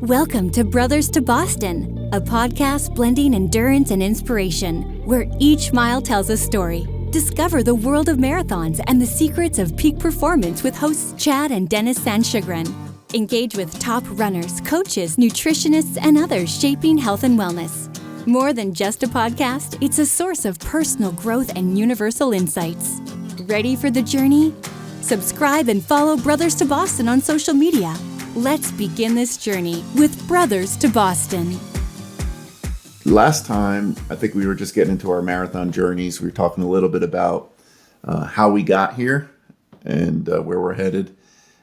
Welcome to Brothers to Boston, a podcast blending endurance and inspiration, where each mile tells a story. Discover the world of marathons and the secrets of peak performance with hosts Chad and Dennis Sanchagrin. Engage with top runners, coaches, nutritionists, and others shaping health and wellness. More than just a podcast, it's a source of personal growth and universal insights. Ready for the journey? Subscribe and follow Brothers to Boston on social media. Let's begin this journey with Brothers to Boston. Last time, I think we were just getting into our marathon journeys. We were talking a little bit about how we got here and where we're headed.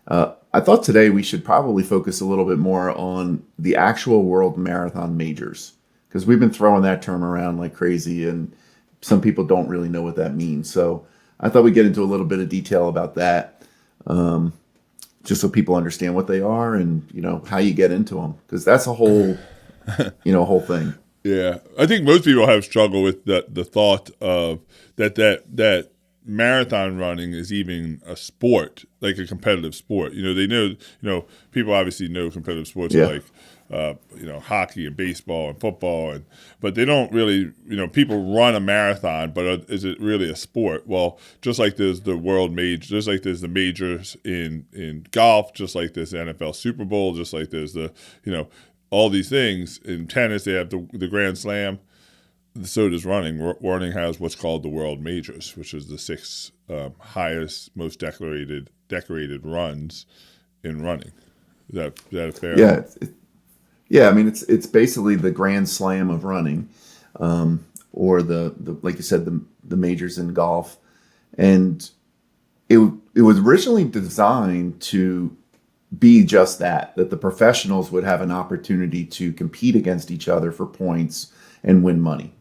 I thought today we should probably focus a little bit more on the actual world marathon majors, because we've been throwing that term around like crazy and some people don't really know what that means. So I thought we'd get into a little bit of detail about that. Just so people understand what they are and, you know, how you get into them. Because that's a whole, whole thing. Yeah. I think most people have struggled with the thought of that marathon running is even a sport, like a competitive sport. They know, people obviously know competitive sports like, hockey and baseball and football, but they don't really, people run a marathon, but is it really a sport? Well, just like there's the world major, just like there's the majors in golf, just like there's the NFL Super Bowl, just like there's the, all these things. In tennis, they have the Grand Slam. So does running. Running has what's called the world majors, which is the six highest, most decorated runs in running. Is that fair? Yeah. Yeah, I mean it's basically the Grand Slam of running, or the like you said, the majors in golf, and it was originally designed to be just that the professionals would have an opportunity to compete against each other for points and win money,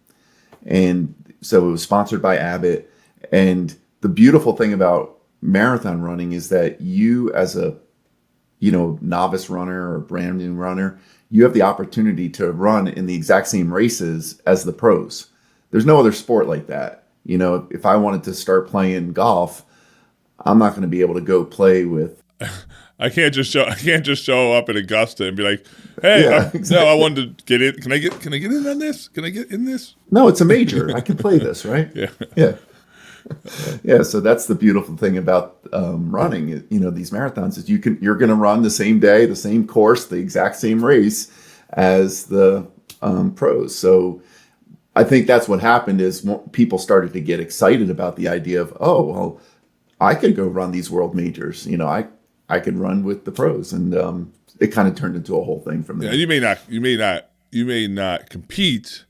and so it was sponsored by Abbott. And the beautiful thing about marathon running is that you, as a novice runner or brand new runner, you have the opportunity to run in the exact same races as the pros. There's no other sport like that. If I wanted to start playing golf, I'm not going to be able to go play with. I can't just show up at Augusta and be like, "Hey, exactly. No, I wanted to get in. Can I get in on this? Can I get in this?" No, it's a major. I can play this, right? Yeah. Yeah, so that's the beautiful thing about running. These marathons is you're going to run the same day, the same course, the exact same race as the pros. So I think that's what happened is people started to get excited about the idea of, oh, well, I could go run these world majors. I could run with the pros, and it kind of turned into a whole thing from there. Yeah, you may not compete,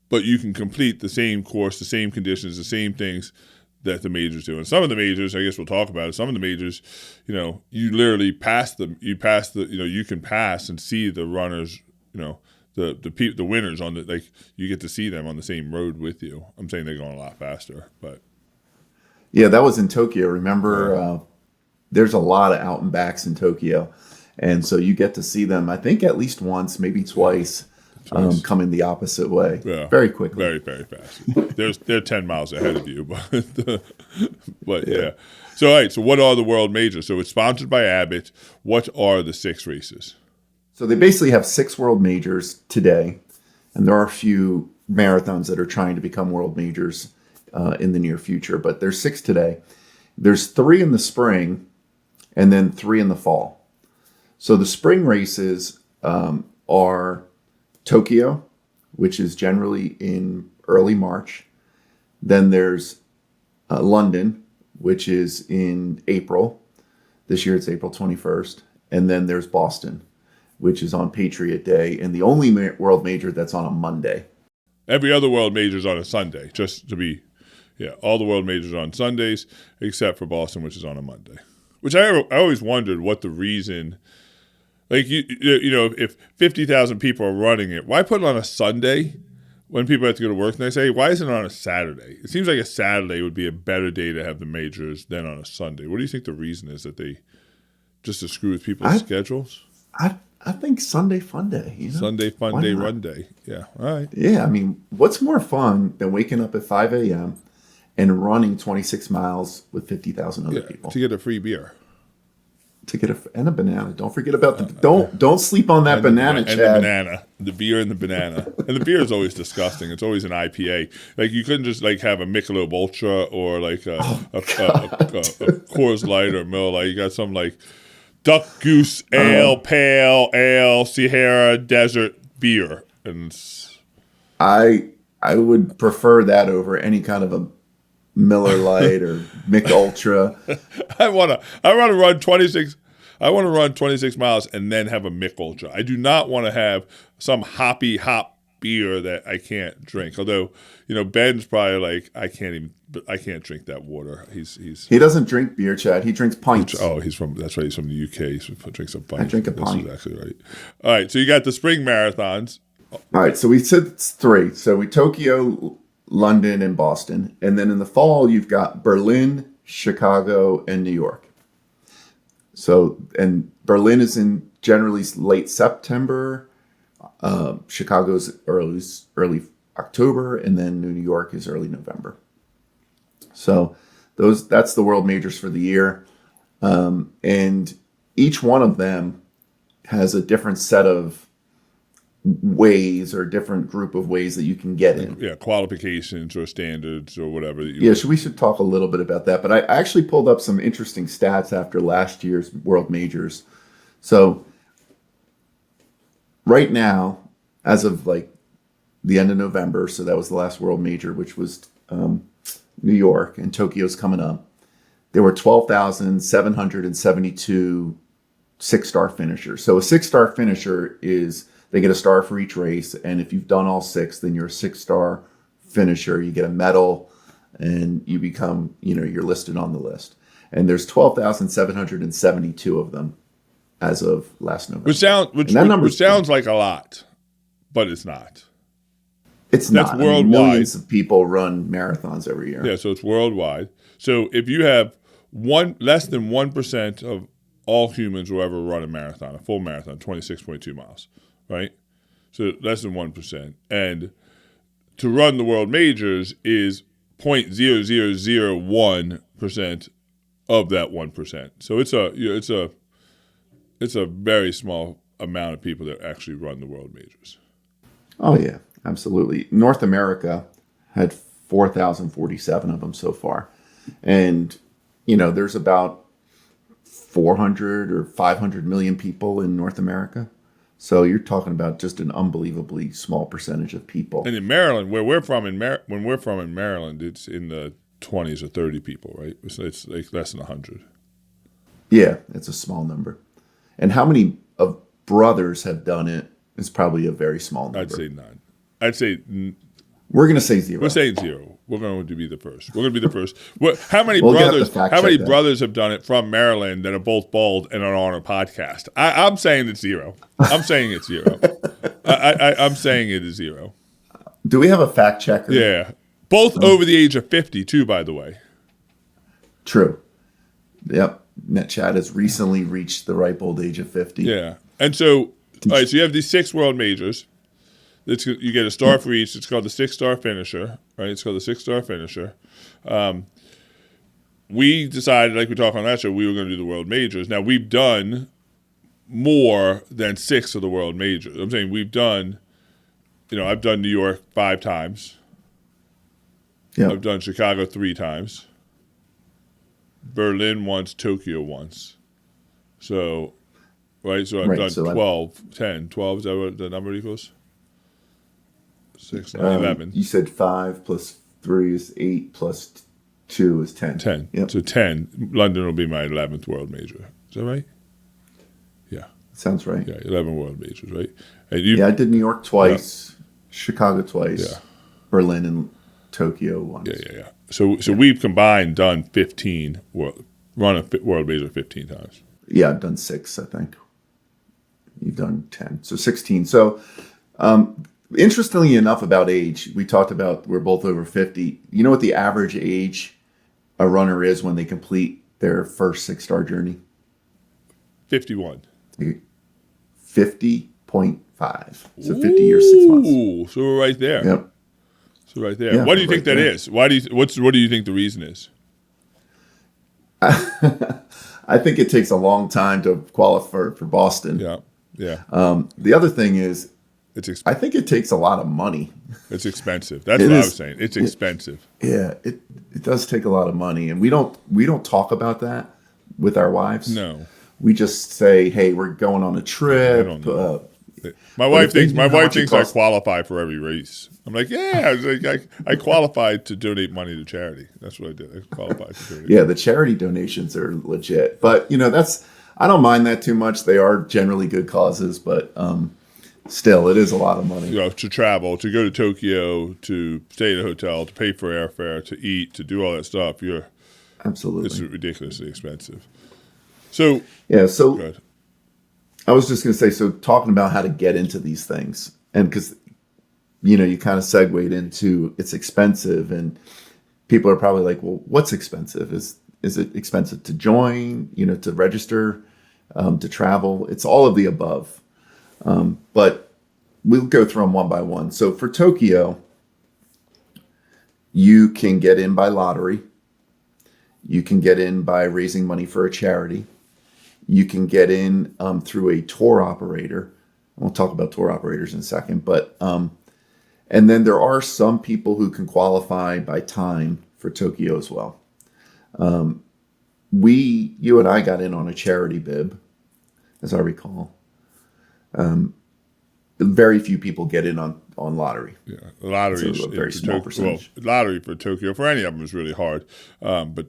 but you can complete the same course, the same conditions, the same things that the majors do. And some of the majors, I guess we'll talk about it. Some of the majors, you literally pass them. You can pass and see the runners, the winners on you get to see them on the same road with you. I'm saying they're going a lot faster, but. Yeah, that was in Tokyo. Remember, there's a lot of out and backs in Tokyo. And so you get to see them, I think at least once, maybe twice. Coming the opposite way, very quickly, very, very fast. They're 10 miles ahead of you, but yeah. So all right. So what are the world majors? So it's sponsored by Abbott. What are the 6 races? So they basically have 6 world majors today, and there are a few marathons that are trying to become world majors in the near future. But there's 6 today. There's 3 in the spring, and then 3 in the fall. So the spring races are Tokyo, which is generally in early March. Then there's London, which is in April. This year it's April 21st. And then there's Boston, which is on Patriot Day, and the only world major that's on a Monday. Every other world major is on a Sunday, just to be, all the world majors are on Sundays, except for Boston, which is on a Monday. Which I always wondered what the reason. Like, if 50,000 people are running it, why put it on a Sunday when people have to go to work? And they say, why isn't it on a Saturday? It seems like a Saturday would be a better day to have the majors than on a Sunday. What do you think the reason is that they just to screw with people's schedules? I think Sunday fun day. Sunday fun day, run day. Yeah, all right. Yeah, I mean, what's more fun than waking up at 5 a.m. and running 26 miles with 50,000 other people? To get a free beer. to get and a banana. Don't forget about the don't sleep on that banana, and Chad. the banana, the beer and the banana, and the beer is always disgusting. It's always an IPA. Like you couldn't just like have a Michelob Ultra or like a Coors Light or Miller Lite. You got some like Duck Goose Ale, Pale Ale, Sierra Desert beer, and I would prefer that over any kind of a Miller Lite or Mick Ultra. I want to run 26. I want to run 26 miles and then have a Mick Ultra. I do not want to have some hop beer that I can't drink. Although, Ben's probably like, I can't drink that water. He doesn't drink beer, Chad. He drinks pints. That's right. He's from the UK. He drinks a pint. I drink a pint. That's exactly right. All right. So you got the spring marathons. All right. So we said it's 3. So we Tokyo, London, and Boston. And then in the fall, you've got Berlin, Chicago, and New York. So, and Berlin is in generally late September. Chicago's early October, and then New York is early November. So that's the world majors for the year. And each one of them has a different set of ways or different group of ways that you can get in. Yeah, qualifications or standards or whatever. We should talk a little bit about that. But I actually pulled up some interesting stats after last year's World Majors. So right now, as of like the end of November, so that was the last World Major, which was New York, and Tokyo's coming up. There were 12,772 6-star finishers. So a 6-star finisher is they get a star for each race, and if you've done all 6, then you're a 6-star finisher. You get a medal, and you become, you're listed on the list. And there's 12,772 of them as of last November. Which sounds like a lot, but it's not. It's not. Worldwide. Millions of people run marathons every year. Yeah, so it's worldwide. So if you have less than 1% of all humans will ever run a marathon, a full marathon, 26.2 miles. Right? So less than 1%. And to run the world majors is 0.0001% of that 1%. So it's a very small amount of people that actually run the world majors. Oh yeah, absolutely. North America had 4,047 of them so far. And there's about 400 or 500 million people in North America. So you're talking about just an unbelievably small percentage of people. And in Maryland, where we're from, in Maryland, it's in the 20s or 30 people, right? It's like less than 100. Yeah, it's a small number. And how many of brothers have done it is probably a very small number. I'd say none. I'd say we're going to say 0. We're saying 0. We're going to be the first. We're going to be the first. How many brothers have done it from Maryland that are both bald and are on a podcast? I'm saying it's 0. I'm saying it's 0. I'm saying it is 0. Do we have a fact checker? Yeah. Both over the age of 50, too, by the way. True. Yep. Chad has recently reached the ripe old age of 50. Yeah. And so, all right, so you have these 6 world majors. You get a star for each. It's called the 6-star finisher, right? It's called the 6-star finisher. We decided, like we talked on that show, we were going to do the world majors. Now, we've done more than 6 of the world majors. I'm saying we've done, I've done New York 5 times. Yep. I've done Chicago 3 times. Berlin once, Tokyo once. So, right? So I've done 12, 10. 12, is that what the number equals? 6, 9, 11. You said 5 plus 3 is 8 plus 2 is 10. 10. Yep. So 10. London will be my 11th world major. Is that right? Yeah. Sounds right. Yeah, 11 world majors, right? And I did New York twice, Chicago twice, Berlin and Tokyo once. Yeah. So we've combined done 15, run a world major 15 times. Yeah, I've done 6, I think. You've done 10. So 16. So, interestingly enough about age, we talked about we're both over 50. You know what the average age a runner is when they complete their first 6-star journey? 51. 50.5. So 50 years, 6 months. Ooh, so we're right there. Yep. So right there. Yeah, what do you think right that there. is? What do you think the reason is? I think it takes a long time to qualify for Boston. Yeah, yeah. The other thing is, It's I think it takes a lot of money. it's expensive. That's It what I is- was saying. It's expensive. Yeah, it does take a lot of money, and we don't talk about that with our wives. No. We just say, "Hey, we're going on a trip." I don't know. My if wife they thinks knew how much it I costs- qualify for every race. I'm like, yeah, I was like, I qualified to donate money to charity. That's what I did. I qualified to donate. Yeah, the charity donations are legit, but I don't mind that too much. They are generally good causes, but still, it is a lot of money. You know, to travel, to go to Tokyo, to stay at a hotel, to pay for airfare, to eat, to do all that stuff. It's Absolutely. ridiculously expensive. So Yeah. So good. I was just going to say, so talking about how to get into these things, and because you kind of segued into it's expensive, and people are probably like, well, what's expensive? Is it expensive to join? To register, to travel? It's all of the above. But we'll go through them one by one. So for Tokyo, you can get in by lottery. You can get in by raising money for a charity. You can get in through a tour operator. We'll talk about tour operators in a second. But and then there are some people who can qualify by time for Tokyo as well. You and I got in on a charity bib, as I recall. Very few people get in on lottery. Yeah, the lottery It's a very small percentage. Lottery for Tokyo, for any of them, is really hard. But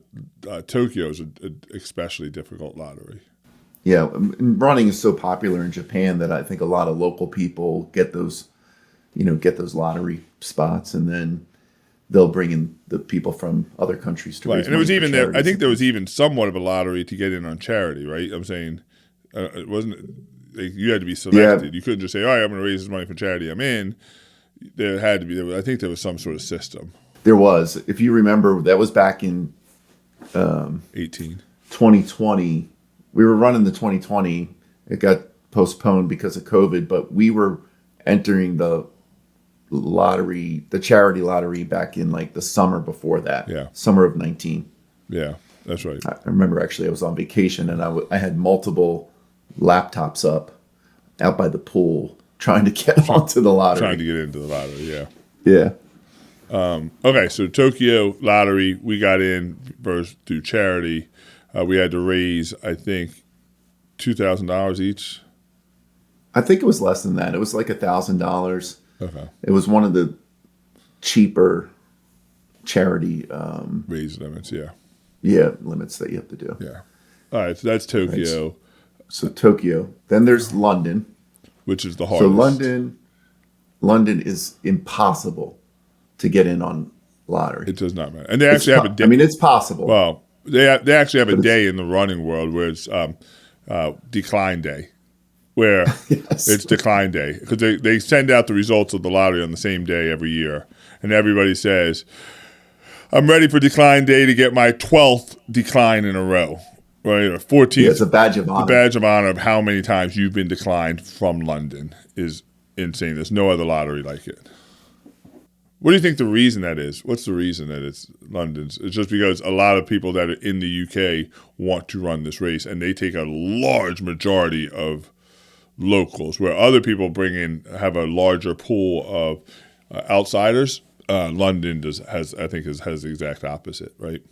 Tokyo is an especially difficult lottery. Yeah, and running is so popular in Japan that I think a lot of local people get those lottery spots, and then they'll bring in the people from other countries to Right, raise and it was money for even there. I charities. think there was even somewhat of a lottery to get in on charity, right? I'm saying it wasn't. You had to be selected. Yeah. You couldn't just say, "All right, I'm going to raise this money for charity. I'm in." There had to be. I think there was some sort of system. There was, if you remember, that was back in 18. 2020. We were running the 2020. It got postponed because of COVID, but we were entering the lottery, the charity lottery, back in like the summer before that. Yeah. Summer of 19. Yeah, that's right. I remember actually I was on vacation, and I had multiple laptops up out by the pool trying to get onto the lottery. Trying to get into the lottery. Yeah. Yeah. Okay, so Tokyo lottery, we got in versus through charity. We had to raise, I think, $2,000 each. I think it was less than that. It was like $1,000. Okay. It was one of the cheaper charity Raise limits, yeah. limits that you have to do. Yeah. All right, so that's Tokyo, So Tokyo. Then there's London. which is the hardest. So London is impossible to get in on lottery. It does not matter. And they actually have a day. I mean, it's possible. Well, they actually have a day in the running world where it's decline day, where Yes. it's decline day. Because they send out the results of the lottery on the same day every year. And everybody says, I'm ready for decline day to get my 12th decline in a row. Right, or 14th. Yeah, it's a badge of honor. The badge of honor of how many times you've been declined from London is insane. There's no other lottery like it. What do you think the reason that is? What's the reason that it's London's? It's just because a lot of people that are in the UK want to run this race, and they take a large majority of locals, where other people have a larger pool of outsiders. London has the exact opposite, right?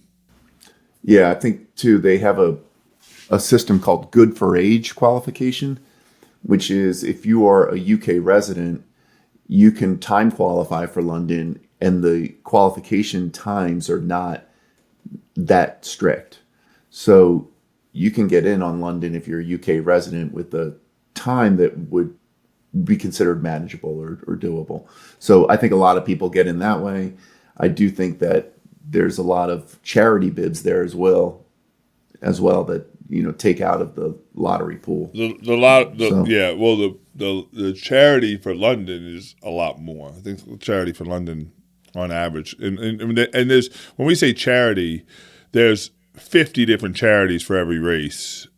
Yeah, I think too they have a system called Good for Age qualification, which is if you are a UK resident, you can time qualify for London, and the qualification times are not that strict. So you can get in on London if you're a UK resident with a time that would be considered manageable or doable. So I think a lot of people get in that way. I do think that there's a lot of charity bibs there as well that take out of the lottery pool. The charity for London is a lot more. I think the charity for London on average, and there's, when we say charity, there's 50 different charities for every race,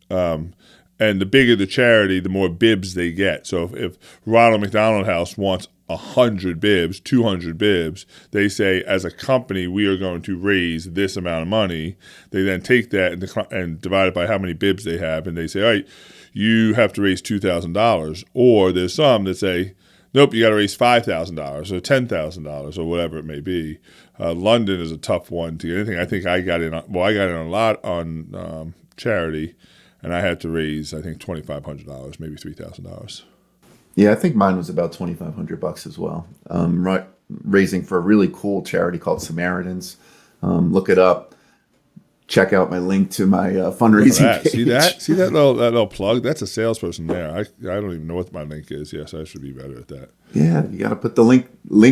And the bigger the charity, the more bibs they get. So if Ronald McDonald House wants 100 bibs, 200 bibs, they say, as a company, we are going to raise this amount of money. They then take that and divide it by how many bibs they have, and they say, all right, you have to raise $2,000. Or there's some that say, nope, you got to raise $5,000 or $10,000 or whatever it may be. London is a tough one to get anything. I think I got in a lot on charity, and I had to raise, I think, $2,500, maybe $3,000. Yeah, I think mine was about $2,500 as well. Raising for a really cool charity called Samaritans. Look it up. Check out my link to my fundraising page. See that little plug? That's a salesperson there. I don't even know what my link is. Yes, I should be better at that. Yeah, you got to put the link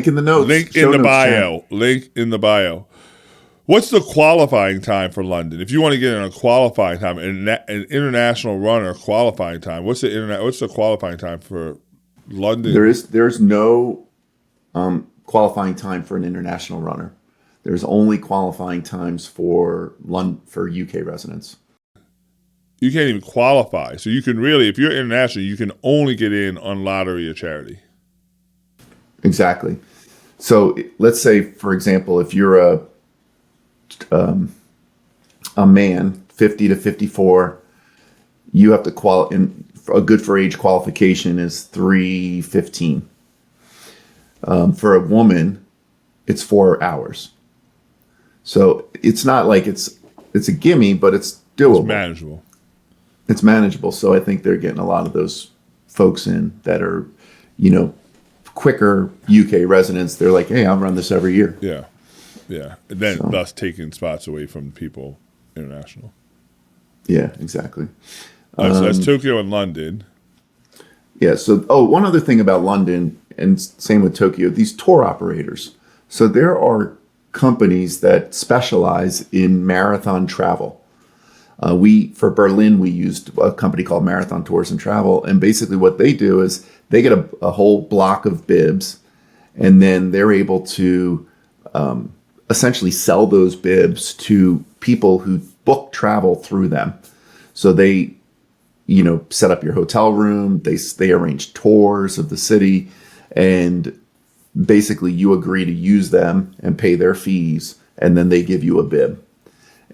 in the notes. Link in the bio. Link in the bio. What's the qualifying time for London? If you want to get in a qualifying time, an international runner qualifying time, what's the qualifying time for London? There's no qualifying time for an international runner. There's only qualifying times for UK residents. You can't even qualify. So you can really, if you're international, you can only get in on lottery or charity. Exactly. So let's say, for example, if you're a man, 50 to 54, you have to a good for age qualification is 3:15. For a woman, it's 4 hours. So it's not like it's a gimme, but it's doable. It's manageable. It's manageable. So I think they're getting a lot of those folks in that are, quicker UK residents. They're like, hey, I'll run this every year. Yeah. Yeah. And then thus taking spots away from people international. Yeah, exactly. So that's Tokyo and London. Yeah. So, one other thing about London, and same with Tokyo, these tour operators. So there are companies that specialize in marathon travel. For Berlin, we used a company called Marathon Tours and Travel. And basically what they do is they get a whole block of bibs, and then they're able to essentially sell those bibs to people who book travel through them. So they, set up your hotel room, they arrange tours of the city, and basically you agree to use them and pay their fees, and then they give you a bib.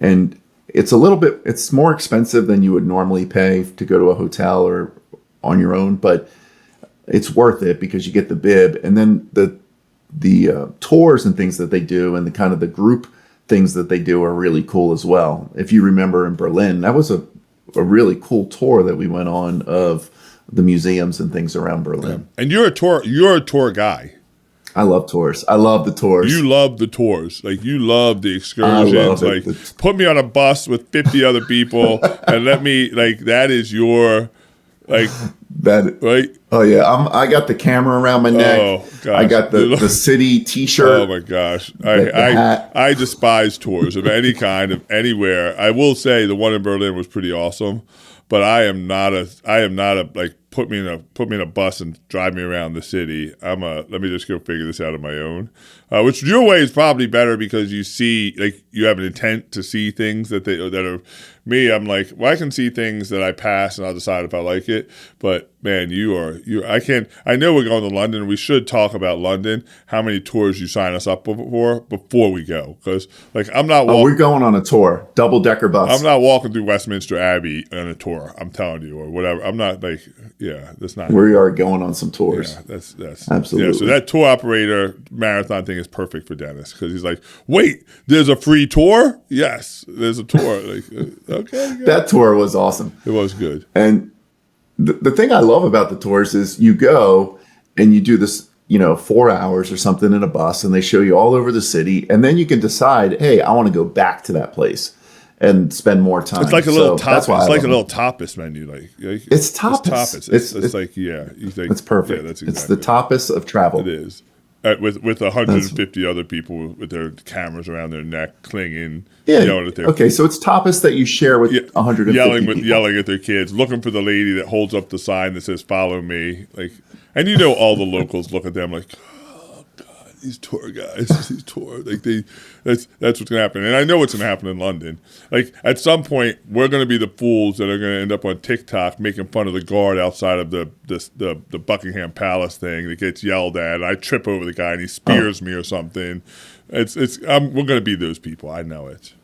And it's more expensive than you would normally pay to go to a hotel or on your own, but it's worth it because you get the bib. And then the tours and things that they do, and the kind of the group things that they do are really cool as well. If you remember in Berlin, that was a really cool tour that we went on of the museums and things around Berlin. Yeah. And you're a tour guy. I love tours. I love the tours. You love the tours. Like, you love the excursions. Like, put me on a bus with 50 other people and let me, that is your, that, right? Oh yeah, I got the camera around my neck. Oh gosh. I got the city T-shirt. Oh my gosh, I despise tours of any kind of anywhere. I will say the one in Berlin was pretty awesome, but I am not a put me in a bus and drive me around the city. Let me just go figure this out on my own. Which your way is probably better because you see, you have an intent to see things that are. Me, I'm like, well, I can see things that I pass and I'll decide if I like it. But man, I know we're going to London. We should talk about London. How many tours you sign us up for before we go? Because I'm not. We're going on a tour, double-decker bus. I'm not walking through Westminster Abbey on a tour. I'm telling you, or whatever. I'm not that's not. We are going on some tours. Yeah, that's absolutely. Yeah, so that tour operator marathon thing is perfect for Dennis because he's like, wait, there's a free tour? Yes, there's a tour. Okay. That tour was awesome. It was good. And the thing I love about the tours is you go and you do this, 4 hours or something in a bus, and they show you all over the city, and then you can decide, hey, I want to go back to that place and spend more time. It's like a little tapas. It's like a little tapas menu. It's tapas. It's like, yeah. It's perfect. Yeah, that's exactly it's the tapas of travel. It is. With 150 other people with their cameras around their neck, clinging, yelling at their kids. So it's tapas that you share with 150 people. Yelling at their kids, looking for the lady that holds up the sign that says "Follow me." And all the locals look at them like, "Oh God, these tour guys, these tour, like that's what's gonna happen. And I know what's gonna happen in London. Like at some point, we're gonna be the fools that are gonna end up on TikTok making fun of the guard outside of the Buckingham Palace thing that gets yelled at. And I trip over the guy and he spears me or something. We're gonna be those people. I know it.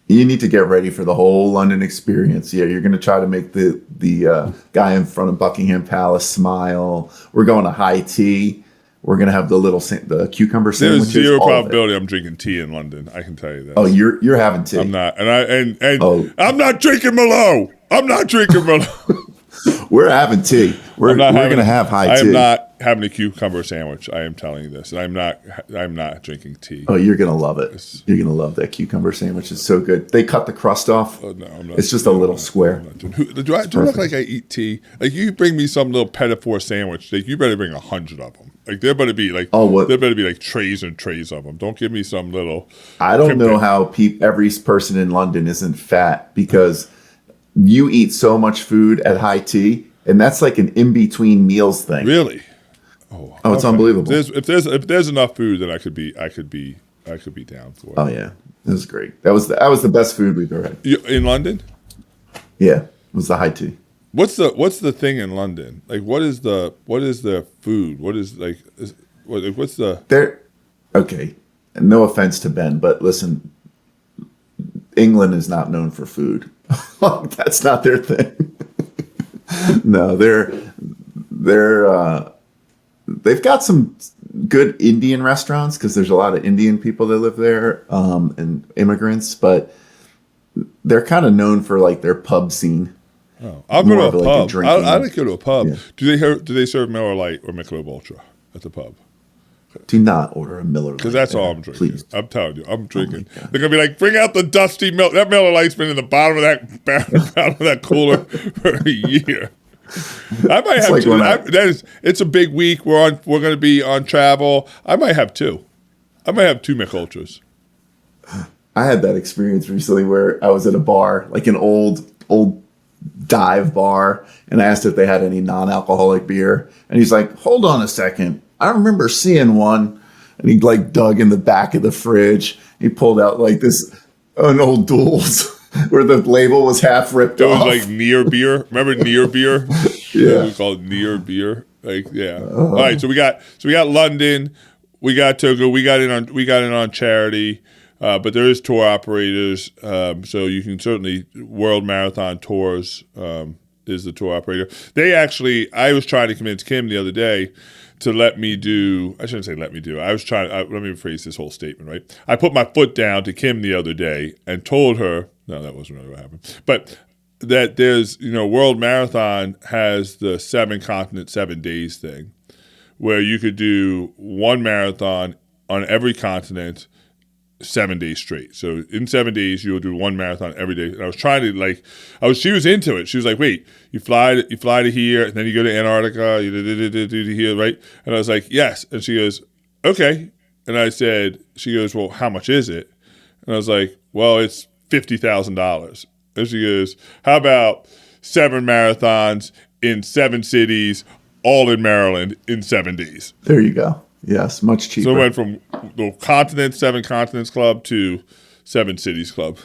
You need to get ready for the whole London experience. Yeah, you're going to try to make the guy in front of Buckingham Palace smile. We're going to high tea. We're going to have the cucumber sandwiches. There's zero probability I'm drinking tea in London. I can tell you that. Oh, you're having tea. I'm not, I'm not drinking Merlot. I'm not drinking Merlot. We're having tea. We're going to have high tea. I am not having a cucumber sandwich. I am telling you this. And I'm not drinking tea. Oh, you're going to love it. You're going to love that cucumber sandwich. It's so good. They cut the crust off. Oh, no, I'm not. It's just a little square. Do I look like I eat tea? Like you bring me some little petit four sandwich. Like you better bring 100 of them. Like there better be like there better be like trays and trays of them. Don't give me some little. I don't know how every person in London isn't fat because you eat so much food at high tea, and that's like an in-between meals thing. Really? Oh, it's unbelievable. If there's enough food, then I could be down for it. Oh yeah, it was great. That was the best food we've ever had. In London? Yeah, it was the high tea. What's the thing in London? Like what is the food? What's the there? Okay, and no offense to Ben, but listen, England is not known for food. That's not their thing. No, they've got some good Indian restaurants because there's a lot of Indian people that live there and immigrants, but they're kind of known for like their pub scene. Oh, I'll go to a pub. I like to go to a pub. Yeah. Do they serve Miller Lite or Michelob Ultra at the pub? Do not order a Miller Lite. Because that's all I'm drinking. Please. I'm telling you, I'm drinking. They're going to be like, bring out the dusty milk. That Miller Lite's been in the bottom of that cooler for a year. I might have two. It's a big week. We're going to be on travel. I might have two. I might have two Mich Ultras. I had that experience recently where I was at a bar, like an old dive bar, and I asked if they had any non-alcoholic beer. And he's like, hold on a second. I remember seeing one. And he like dug in the back of the fridge. He pulled out like an old Duels where the label was half ripped off. It was like Near Beer. Remember Near Beer? Yeah. It was called Near Beer. Like, yeah. All right. So we got London. We got Togo. We got in on charity. But there is tour operators. So you can certainly World Marathon Tours is the tour operator. I was trying to convince Kim the other day to let me do, I shouldn't say let me do. I was trying, let me rephrase this whole statement, right? I put my foot down to Kim the other day and told her, no, that wasn't really what happened, but that there's, World Marathon has the 7 continent, 7 days thing, where you could do one marathon on every continent 7 days straight. So in 7 days, you'll do one marathon every day. And I was trying to she was into it. She was like, wait, you fly to here, and then you go to Antarctica, you do here, right? And I was like, yes. And she goes, okay. And she goes, well, how much is it? And I was like, well, it's $50,000. And she goes, how about 7 marathons in 7 cities, all in Maryland in 7 days? There you go. Yes, much cheaper. So it went from the 7 continents club to 7 cities club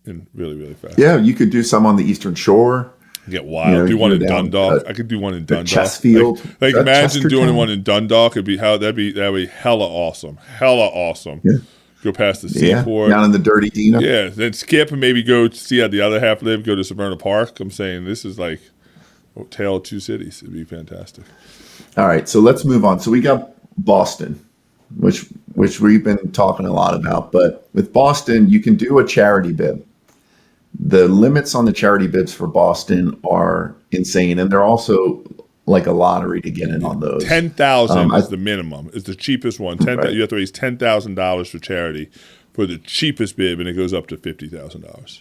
in really, really fast. Yeah, you could do some on the Eastern Shore. Get wild. Do one in Dundalk. I could do one in Dundalk. Chesterfield. Like imagine doing one in Dundalk. That'd be hella awesome. Hella awesome. Yeah. Go past the seaport. Down in the dirty Dina. Yeah. Then skip and maybe go see how the other half live. Go to Severna Park. I'm saying this is like a tale of 2 cities. It'd be fantastic. All right. So let's move on. So we got Boston, which we've been talking a lot about. But with Boston, you can do a charity bib. The limits on the charity bibs for Boston are insane, and they're also like a lottery to get in on those. 10,000 is the minimum. It's the cheapest one. Right. You have to raise $10,000 for charity for the cheapest bib, and it goes up to $50,000.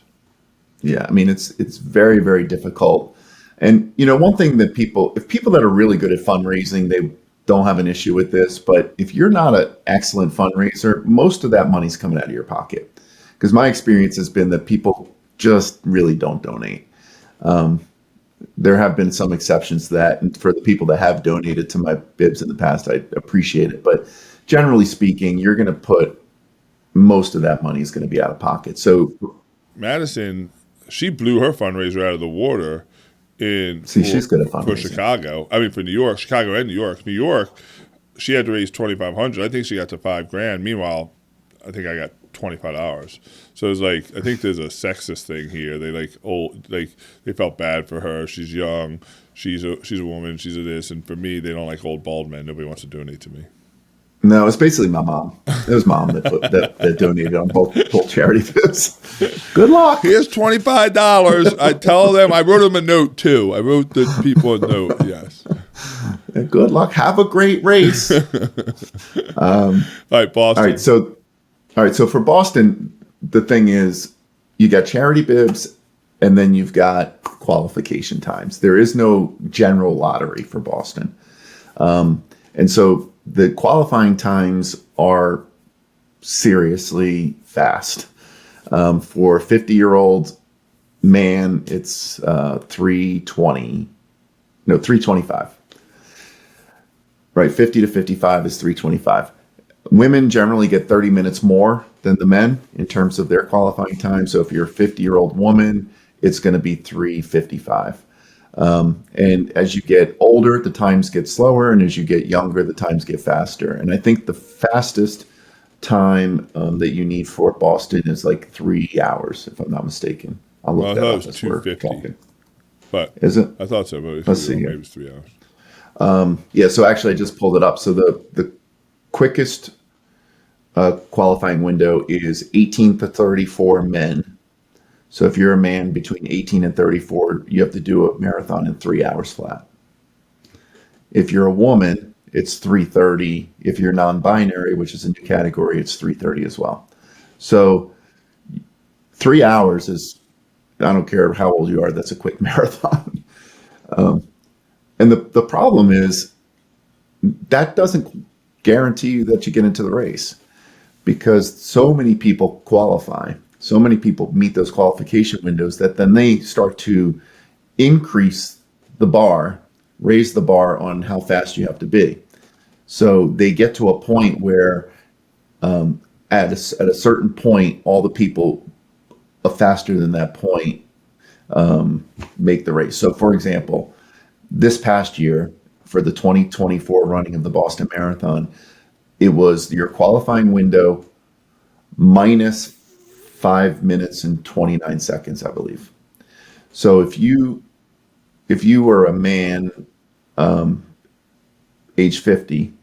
Yeah, I mean it's very, very difficult. And one thing that people that are really good at fundraising, they don't have an issue with this. But if you're not an excellent fundraiser, most of that money's coming out of your pocket. Because my experience has been that people just really don't donate. There have been some exceptions to that, and for the people that have donated to my bibs in the past, I appreciate it. But generally speaking, you're going to put most of that money is going to be out of pocket. So Madison, she blew her fundraiser out of the water she's good at for fundraising. Chicago. I mean, for New York, Chicago and New York. New York, she had to raise $2,500. I think she got to $5,000. Meanwhile, I think I got $25. So it's like, I think there's a sexist thing here. They felt bad for her. She's young. She's a woman. She's a this. And for me, they don't like old bald men. Nobody wants to donate to me. No, it's basically my mom. It was mom that donated on both charity bibs. Good luck. Here's $25. I tell them, I wrote them a note too. I wrote the people a note, yes. Good luck. Have a great race. All right, Boston. All right. So for Boston, the thing is, you got charity bibs, and then you've got qualification times. There is no general lottery for Boston, and so the qualifying times are seriously fast. For a 50-year-old man, it's 325. Right, 50 to 55 is 325. Women generally get 30 minutes more than the men in terms of their qualifying time. So if you're a 50-year-old woman, it's going to be 355. And as you get older, the times get slower, and as you get younger, the times get faster. And I think the fastest time that you need for Boston is like 3 hours, if I'm not mistaken. I'll look that up. It was 250. But is it? I thought so, but Let's see here. Maybe it was 3 hours. Yeah, so actually I just pulled it up. So the quickest qualifying window is 18 to 34 men. So if you're a man between 18 and 34, you have to do a marathon in 3 hours flat. If you're a woman, it's 3:30. If you're non-binary, which is a new category, it's 3:30 as well. So 3 hours is, I don't care how old you are, that's a quick marathon. And the problem is that doesn't guarantee you that you get into the race, because so many people qualify. So many people meet those qualification windows that then they start to increase the bar, raise the bar on how fast you have to be. So they get to a point where at a certain point, all the people faster than that point make the race. So for example, this past year for the 2024 running of the Boston Marathon, it was your qualifying window minus 5 minutes and 29 seconds, I believe. So if you were a man, age 50,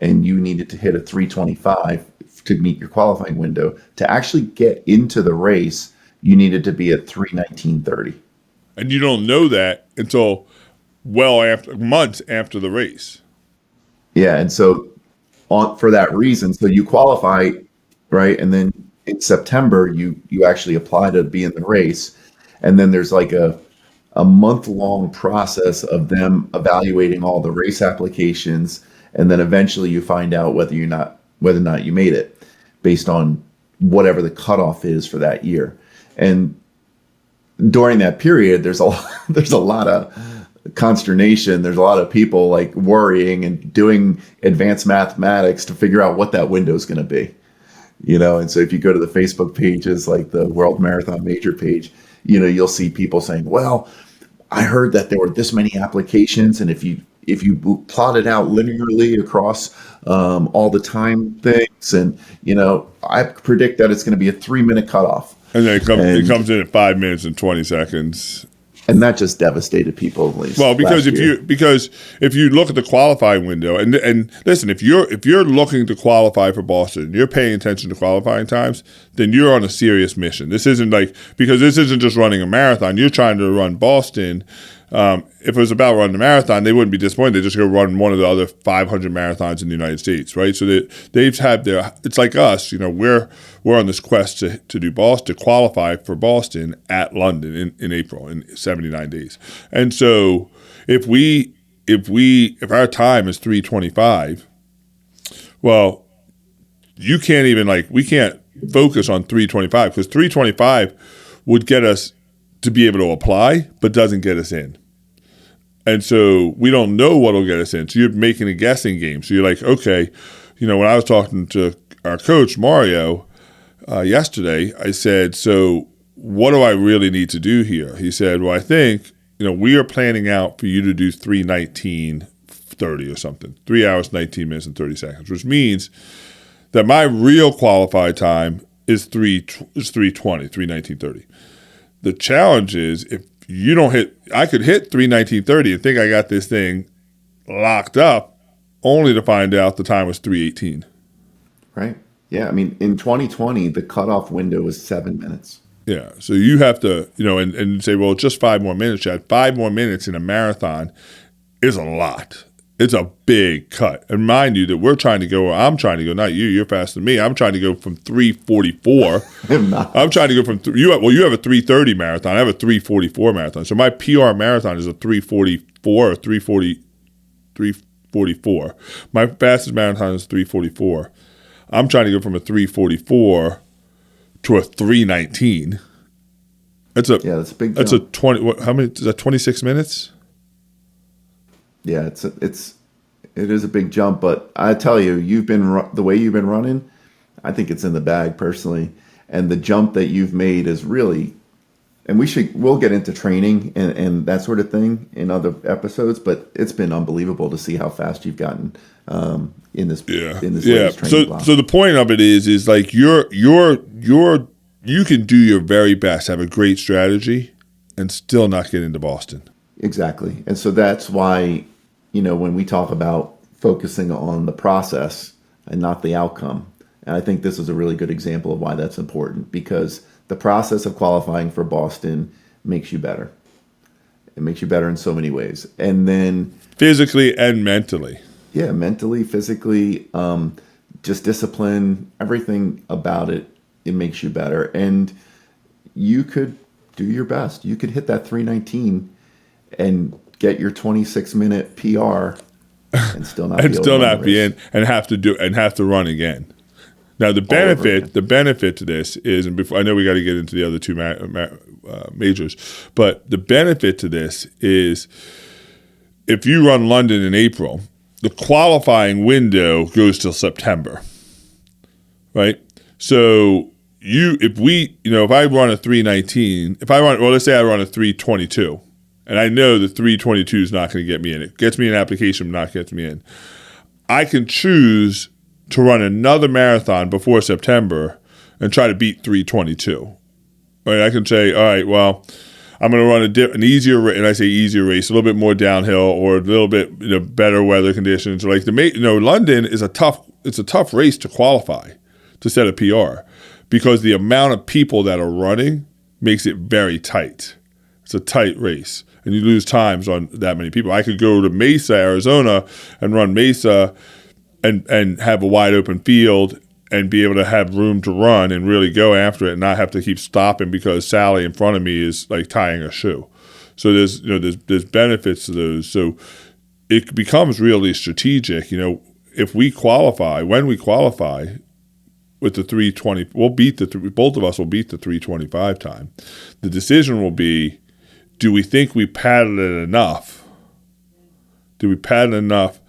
and you needed to hit a 325 to meet your qualifying window, to actually get into the race, you needed to be at 3:19:30. And you don't know that until months after the race. Yeah, and so for that reason, so you qualify, right, and then in September you actually apply to be in the race, and then there's like a month-long process of them evaluating all the race applications, and then eventually you find out whether or not you made it, based on whatever the cutoff is for that year. And during that period, there's a lot of consternation. There's a lot of people like worrying and doing advanced mathematics to figure out what that window is going to be, And so if you go to the Facebook pages, like the World Marathon Major page, you'll see people saying, well, I heard that there were this many applications, and if you plot it out linearly across all the time things, and I predict that it's going to be a 3-minute cutoff. And then it comes in at 5 minutes and 20 seconds. And that just devastated people. At least because if you look at the qualifying window, and listen, if you're looking to qualify for Boston, you're paying attention to qualifying times, then you're on a serious mission. This isn't because this isn't just running a marathon. You're trying to run Boston. If it was about running a marathon, they wouldn't be disappointed. They just go run one of the other 500 marathons in the United States, right? So they've had it's like us, we're on this quest to do Boston, to qualify for Boston at London in April in 79 days. And so if our time is 3:25, well, you can't even we can't focus on 3:25, because 3:25 would get us to be able to apply, but doesn't get us in. And so we don't know what will get us in. So you're making a guessing game. So you're like, okay, when I was talking to our coach, Mario, yesterday, I said, so what do I really need to do here? He said, well, I think, we are planning out for you to do 3:19:30 or something, 3 hours, 19 minutes and 30 seconds, which means that my real qualified time is 3:20, 3:19:30. The challenge is if you don't I could hit 3:19:30 and think I got this thing locked up, only to find out the time was 3:18. Right. Yeah. I mean, in 2020, the cutoff window was 7 minutes. Yeah. So you have to, and say, well, just 5 more minutes, Chad. 5 more minutes in a marathon is a lot. It's a big cut. And mind you that I'm trying to go, not you, you're faster than me. I'm trying to go from 3:44. I'm trying to go from, you have a 3:30 marathon. I have a 3:44 marathon. So my PR marathon is a 3:44 or 3:44. My fastest marathon is 3:44. I'm trying to go from a 3:44 to a 3:19. That's a big jump. That's a 20. How many? Is that 26 minutes? Yeah, it is a big jump, but I tell you, the way you've been running, I think it's in the bag personally, and the jump that you've made is really, and we'll get into training and that sort of thing in other episodes, but it's been unbelievable to see how fast you've gotten in this latest training block. So the point of it is like you can do your very best, have a great strategy, and still not get into Boston. Exactly, and so that's why when we talk about focusing on the process and not the outcome, and I think this is a really good example of why that's important, because the process of qualifying for Boston makes you better. It makes you better in so many ways, and then physically and mentally. Yeah, mentally, physically, just discipline, everything about it. It makes you better, and you could do your best. You could hit that 3:19 and get your 26-minute PR and still not be in and have to run again. Now the benefit to this is, and before I know we got to get into the other two majors, but the benefit to this is if you run London in April, the qualifying window goes till September, right? So if I run a 3:19, let's say I run a 3:22. And I know the 3:22 is not going to get me in. It gets me an application, but not gets me in. I can choose to run another marathon before September and try to beat 3:22. Right? I can say, all right, well, I'm going to run an easier, and I say easier race, a little bit more downhill or a little bit better weather conditions. Like London is a tough race to qualify, to set a PR, because the amount of people that are running makes it very tight. It's a tight race, and you lose times on that many people. I could go to Mesa, Arizona, and run Mesa and have a wide open field and be able to have room to run and really go after it and not have to keep stopping because Sally in front of me is like tying a shoe. So there's benefits to those. So it becomes really strategic. If we qualify, when we qualify with the 3:20, both of us will beat the 3:25 time. The decision will be, do we think we padded it enough? Do we pad it enough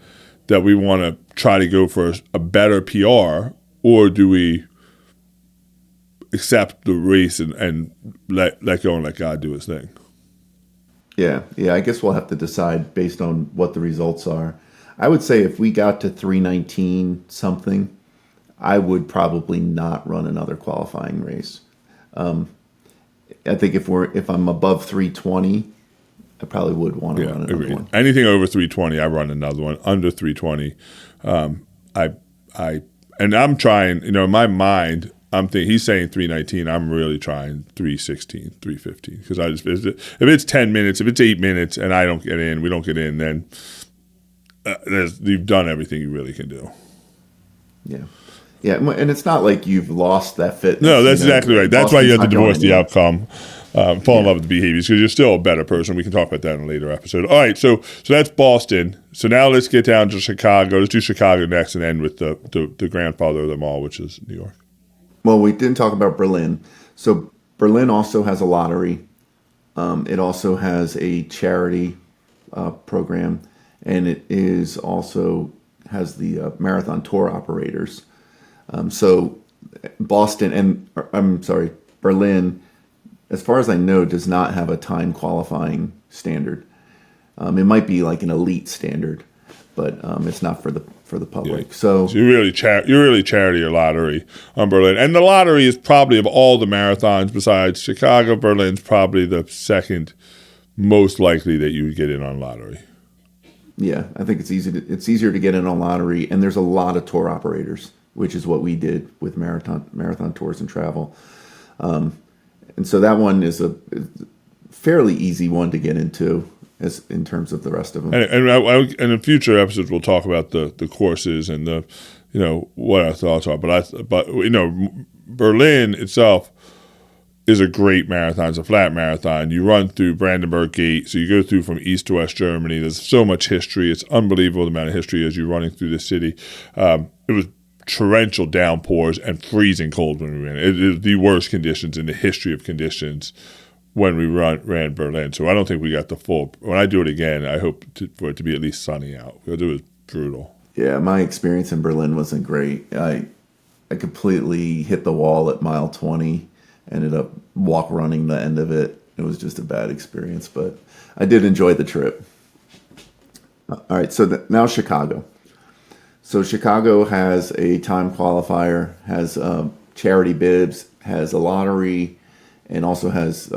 that we want to try to go for a better PR, or do we accept the race and let go and let God do his thing? Yeah. I guess we'll have to decide based on what the results are. I would say if we got to 3:19 something, I would probably not run another qualifying race. I think if I'm above 3:20, I probably would want to run another one. Anything over 3:20, I run another one. Under 3:20, and I'm trying. In my mind, I'm thinking he's saying 3:19. I'm really trying 3:16, 3:15, because if it's 10 minutes, if it's 8 minutes, and I don't get in, we don't get in, then you've done everything you really can do. Yeah. Yeah, and it's not like you've lost that fitness. No, that's exactly right. That's why you have to divorce the outcome, fall in love with the behaviors, because you're still a better person. We can talk about that in a later episode. All right, so that's Boston. So now let's get down to Chicago. Let's do Chicago next and end with the grandfather of them all, which is New York. Well, we didn't talk about Berlin. So Berlin also has a lottery. It also has a charity program, and it is also has the marathon tour operators. So Boston and Berlin, as far as I know, does not have a time qualifying standard. It might be like an elite standard, but it's not for the public. Yeah. So you're really charity or lottery on Berlin, and the lottery is probably of all the marathons besides Chicago, Berlin's probably the second most likely that you would get in on lottery. Yeah, I think it's easier to get in on lottery, and there's a lot of tour operators, which is what we did with Marathon Tours and Travel. And so that one is a fairly easy one to get into as in terms of the rest of them. And in future episodes, we'll talk about the courses and the, what our thoughts are. But Berlin itself is a great marathon. It's a flat marathon. You run through Brandenburg Gate, so you go through from east to west Germany. There's so much history. It's unbelievable the amount of history as you're running through the city. It was torrential downpours and freezing cold when we ran. It is the worst conditions in the history of conditions when we ran Berlin. So I don't think we got the full. When I do it again, I hope for it to be at least sunny out, because it was brutal. Yeah, my experience in Berlin wasn't great. I completely hit the wall at mile 20. Ended up walk running the end of it. It was just a bad experience, but I did enjoy the trip. All right, so now Chicago. So Chicago has a time qualifier, has charity bibs, has a lottery, and also has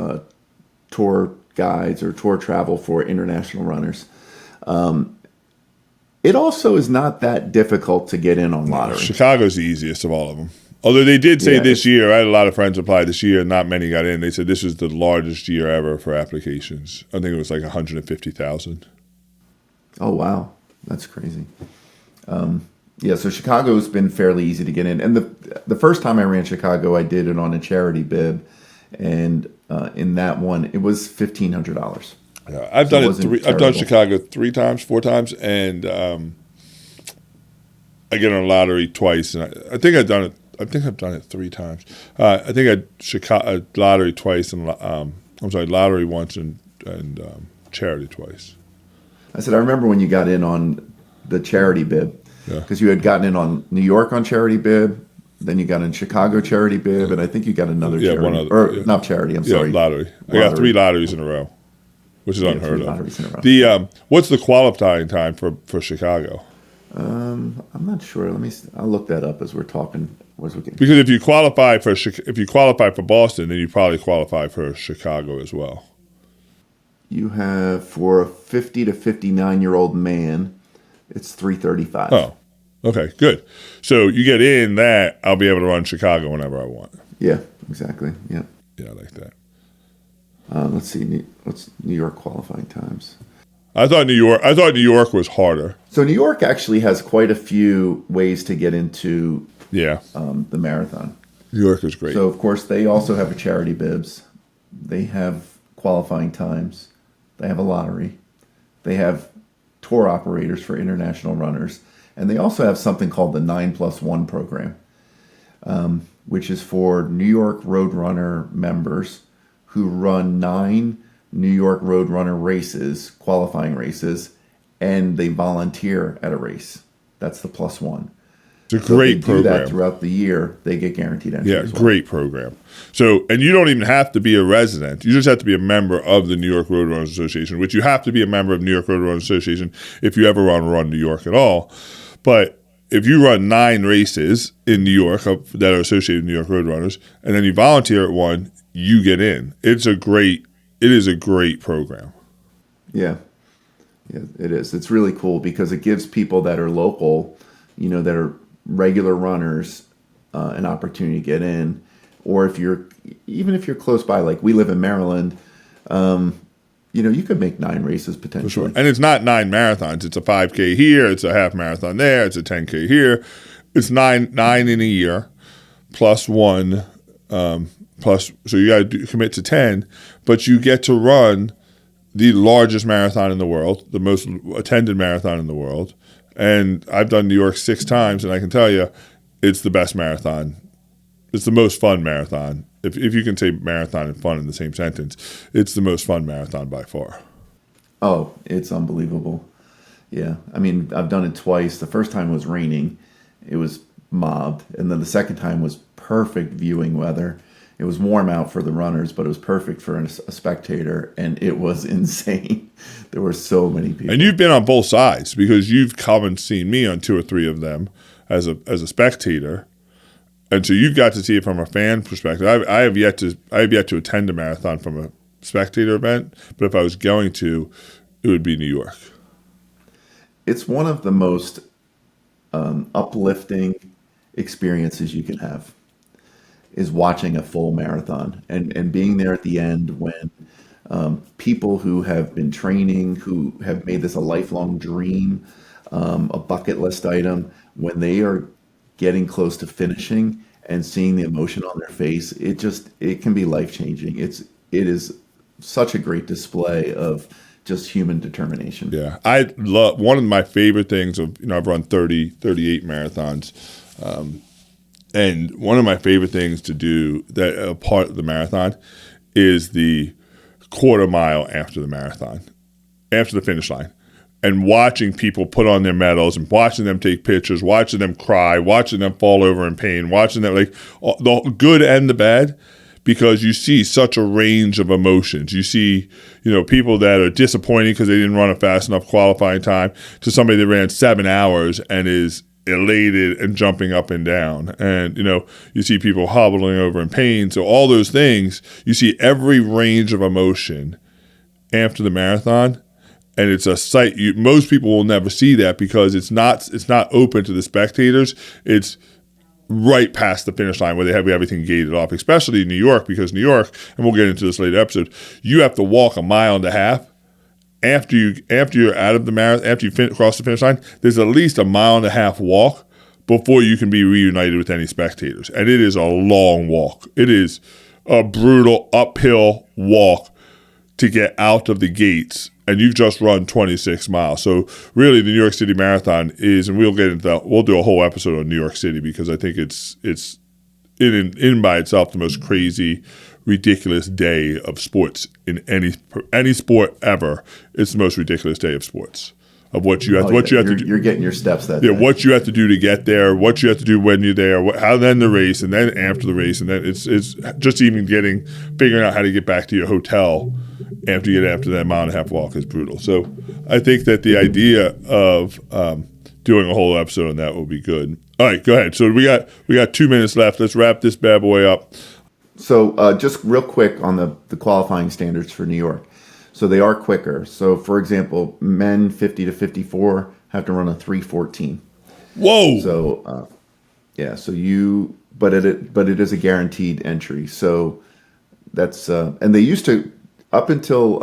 tour guides or tour travel for international runners. It also is not that difficult to get in on lottery. Chicago's the easiest of all of them. Although they did say this year, I had a lot of friends apply this year, and not many got in. They said this was the largest year ever for applications. I think it was like 150,000. Oh, wow. That's crazy. So Chicago's been fairly easy to get in. And the first time I ran Chicago, I did it on a charity bib. And in that one, it was $1,500. Yeah, I've done Chicago 4 times, and I get on a lottery twice. And I think I've done it 3 times. I think I Chicago lottery twice, and lottery once, and charity twice. I said I remember when you got in on the charity bib, because you had gotten in on New York on charity bib, then you got in Chicago charity bib, and I think you got another charity, one other, not charity. I'm sorry, lottery. I got 3 lotteries in a row, which is unheard of. Lotteries in a row. What's the qualifying time for Chicago? I'm not sure. I'll look that up as we're talking. Because if you qualify for Boston, then you probably qualify for Chicago as well. You have, for a 50 to 59-year-old man, it's 3:35. Oh, okay, good. So you get in that, I'll be able to run Chicago whenever I want. Yeah, exactly. Yeah. Yeah, I like that. Let's see. What's New York qualifying times? I thought New York was harder. So New York actually has quite a few ways to get into the marathon. New York is great. So, of course, they also have a charity bibs. They have qualifying times. They have a lottery. They have tour operators for international runners. And they also have something called the 9+1 program, which is for New York Roadrunner members who run 9 New York Roadrunner races, qualifying races, and they volunteer at a race. That's the +1. It's a great program. Do that throughout the year, they get guaranteed entry. Yeah, as well. Great program. So, and you don't even have to be a resident. You just have to be a member of the New York Roadrunners Association, which you have to be a member of New York Roadrunners Association if you ever want to run New York at all. But if you run 9 races in New York that are associated with New York Roadrunners, and then you volunteer at one, you get in. It is a great program. Yeah, it is. It's really cool because it gives people that are local, that are regular runners, an opportunity to get in. Or if you're close by, like we live in Maryland, you could make 9 races potentially. For sure. And it's not 9 marathons. It's a 5K here. It's a half marathon there. It's a 10K here. It's 9 in a year plus 1. So you got to commit to 10, but you get to run the largest marathon in the world, the most attended marathon in the world. And I've done New York 6 times, and I can tell you, it's the best marathon. It's the most fun marathon. If you can say marathon and fun in the same sentence, it's the most fun marathon by far. Oh, it's unbelievable. Yeah, I mean, I've done it twice. The first time was raining, it was mobbed, and then the second time was perfect viewing weather. It was warm out for the runners, but it was perfect for a spectator, and it was insane. There were so many people. And you've been on both sides because you've come and seen me on 2 or 3 of them as a spectator, and so you've got to see it from a fan perspective. I have yet to attend a marathon from a spectator event, but if I was going to, it would be New York. It's one of the most uplifting experiences you can have, is watching a full marathon and being there at the end when people who have been training, who have made this a lifelong dream, a bucket list item, when they are getting close to finishing and seeing the emotion on their face, it can be life changing. It is such a great display of just human determination. Yeah, I love, one of my favorite things of, I've run 38 marathons, and one of my favorite things to do that a part of the marathon is the quarter mile after the marathon, after the finish line, and watching people put on their medals and watching them take pictures, watching them cry, watching them fall over in pain, watching them, like, the good and the bad, because you see such a range of emotions. You see, people that are disappointed because they didn't run a fast enough qualifying time, to somebody that ran 7 hours and is elated and jumping up and down. And, you see people hobbling over in pain. So all those things, you see every range of emotion after the marathon. And it's a sight most people will never see that because it's not open to the spectators. It's right past the finish line where they have everything gated off, especially in New York, because New York, and we'll get into this later episode, you have to walk 1.5 miles after you're out of the marathon, after you cross the finish line. There's at least 1.5 miles walk before you can be reunited with any spectators, and it is a long walk. It is a brutal uphill walk to get out of the gates, and you've just run 26 miles. So really, the New York City Marathon is, and we'll get into that. We'll do a whole episode on New York City because I think it's in by itself the most crazy, ridiculous day of sports in any sport ever. It's the most ridiculous day of sports. Of what you have to do. You're getting your steps that day. Yeah, what you have to do to get there, what you have to do when you're there, how then the race, and then after the race, and then it's just even figuring out how to get back to your hotel after you get after that 1.5 mile walk is brutal. So I think that the idea of doing a whole episode on that will be good. All right, go ahead. So we got 2 minutes left. Let's wrap this bad boy up. So just real quick on the qualifying standards for New York. So they are quicker. So for example, men 50 to 54 have to run a 3:14. Whoa. So but it is a guaranteed entry. So that's and they used to, up until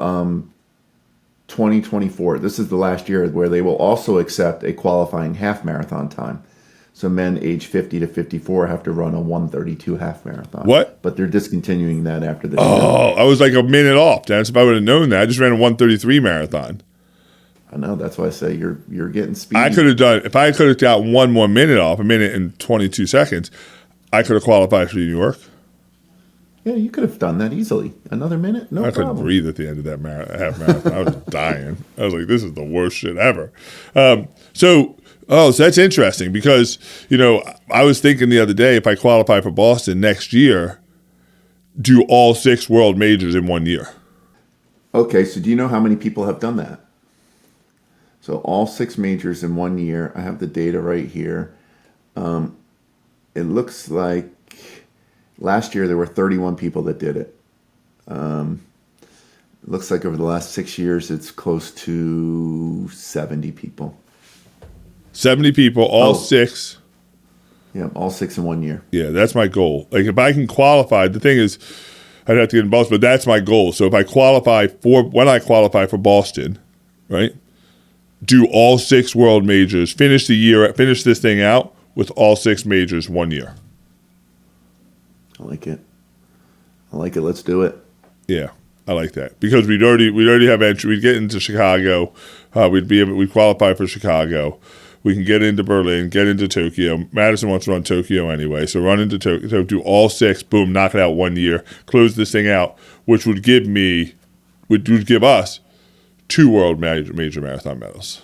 2024. This is the last year where they will also accept a qualifying half marathon time. So men age 50 to 54 have to run a 1:32 half marathon. What? But they're discontinuing that after this. Oh, I was like a minute off, Dennis. If I would have known that, I just ran a 1:33 marathon. I know. That's why I say you're getting speedy. I could have done, if I could have got 1 more minute off, 1 minute and 22 seconds, I could have qualified for New York. Yeah, you could have done that easily. Another minute, no problem. I couldn't breathe at the end of that half marathon. I was dying. I was like, this is the worst shit ever. So that's interesting because, I was thinking the other day, if I qualify for Boston next year, do all 6 world majors in 1 year. Okay, so do you know how many people have done that? So all 6 majors in 1 year. I have the data right here. It looks like last year there were 31 people that did it. It looks like over the last 6 years it's close to 70 people. 70 people, all 6. Yeah, all 6 in 1 year. Yeah, that's my goal. Like if I can qualify, the thing is, I'd have to get in Boston, but that's my goal. So if I qualify for Boston, right? Do all 6 world majors, finish this thing out with all 6 majors 1 year. I like it. Let's do it. Yeah, I like that because we'd already have entry. We'd get into Chicago. We'd qualify for Chicago. We can get into Berlin, get into Tokyo. Madison wants to run Tokyo anyway, so run into Tokyo. So do all 6. Boom, knock it out 1 year. Close this thing out, which would give us 2 world major marathon medals.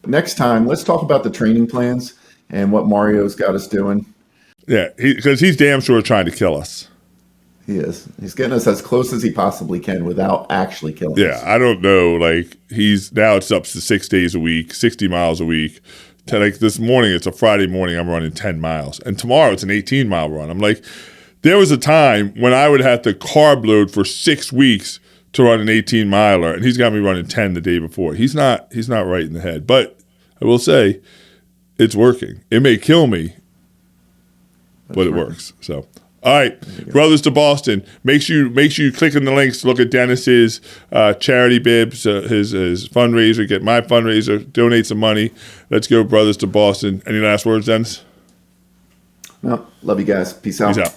Next time, let's talk about the training plans and what Mario's got us doing. Yeah, because he's damn sure trying to kill us. He is. He's getting us as close as he possibly can without actually killing us. Yeah, I don't know. Like, now it's up to 6 days a week, 60 miles a week. Like this morning, it's a Friday morning, I'm running 10 miles. And tomorrow it's an 18-mile run. I'm like, there was a time when I would have to carb load for 6 weeks to run an 18-miler, and he's got me running 10 the day before. He's not right in the head. But I will say, it's working. It may kill me, but it works. So, all right, Brothers to Boston. Make sure you click on the links to look at Dennis's charity bibs, his fundraiser. Get my fundraiser. Donate some money. Let's go, Brothers to Boston. Any last words, Dennis? No, love you guys. Peace out. Peace out.